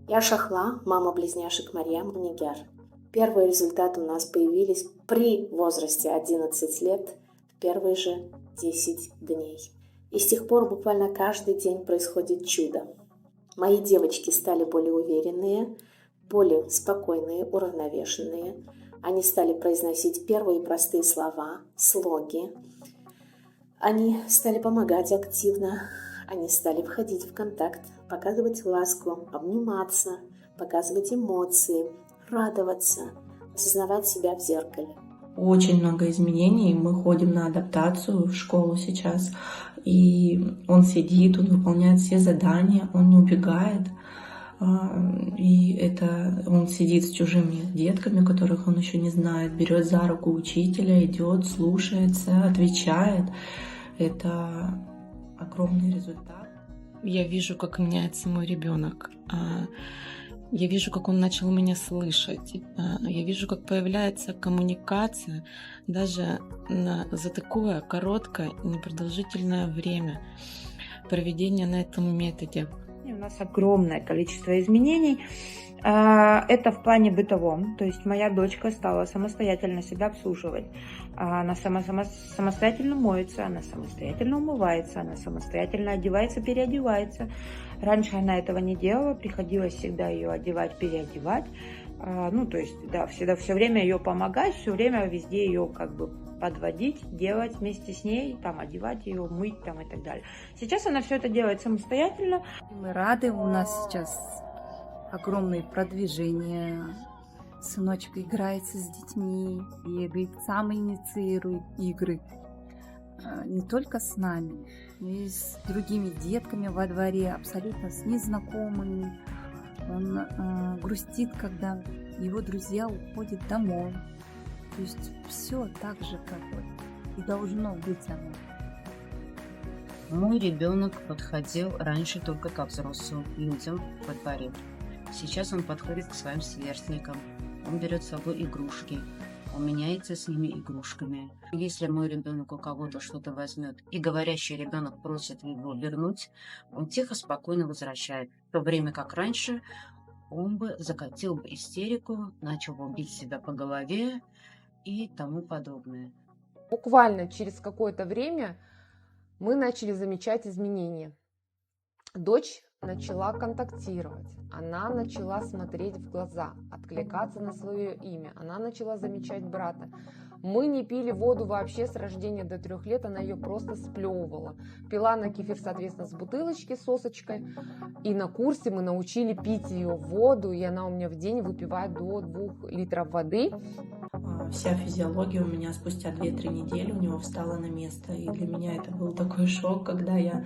Я Шахла, мама близняшек Марьям и Нигяр. Первые результаты у нас появились при возрасте 11 лет, в первые же 10 дней. И с тех пор буквально каждый день происходит чудо. Мои девочки стали более уверенные, более спокойные, уравновешенные. Они стали произносить первые простые слова, слоги. Они стали помогать активно. Они стали входить в контакт, показывать ласку, обниматься, показывать эмоции, радоваться, осознавать себя в зеркале. Очень много изменений. Мы ходим на адаптацию в школу сейчас. И он сидит, он выполняет все задания, он не убегает. И это он сидит с чужими детками, которых он еще не знает, берет за руку учителя, идет, слушается, отвечает. Это огромный результат. Я вижу, как меняется мой ребенок. Я вижу, как он начал меня слышать. Я вижу, как появляется коммуникация даже за такое короткое и непродолжительное время проведения на этом методе. У нас огромное количество изменений. Это в плане бытовом. То есть моя дочка стала самостоятельно себя обслуживать. Она самостоятельно моется, она самостоятельно умывается, она самостоятельно одевается, переодевается. Раньше она этого не делала, приходилось всегда ее одевать, переодевать. То есть, да, всегда все время ее помогать, все время везде ее как бы подводить, делать вместе с ней, там, одевать ее, мыть там, и так далее. Сейчас она все это делает самостоятельно. Мы рады, у нас сейчас огромные продвижения. Сыночек играется с детьми, бегает, сам инициирует игры. Не только с нами, но и с другими детками во дворе, абсолютно с незнакомыми. Он грустит, когда его друзья уходят домой. То есть все так же, как вот и должно быть оно. Мой ребенок подходил раньше только ко взрослым людям во дворе. Сейчас он подходит к своим сверстникам. Он берет с собой игрушки. Он меняется с ними игрушками. Если мой ребенок у кого-то что-то возьмет, и говорящий ребенок просит его вернуть, он тихо, спокойно возвращает. В то время как раньше он бы закатил бы истерику, начал бы бить себя по голове и тому подобное. Буквально через какое-то время мы начали замечать изменения. Дочь начала контактировать, она начала смотреть в глаза, откликаться на свое имя, она начала замечать брата. Мы не пили воду вообще с рождения до 3 лет, она ее просто сплевывала. Пила на кефир, соответственно, с бутылочки, сосочкой. И на курсе мы научили пить ее воду, и она у меня в день выпивает до 2 литров воды. Вся физиология у меня спустя 2-3 недели у него встала на место. И для меня это был такой шок, когда я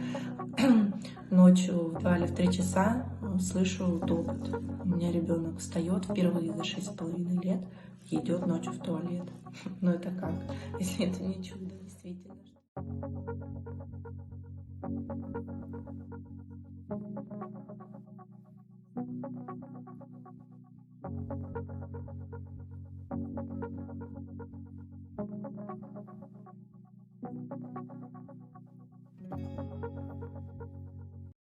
ночью в 2 или в 3 часа слышу топот. У меня ребенок встает впервые за 6,5 лет и идет ночью в туалет. Но это как, если это не чудо?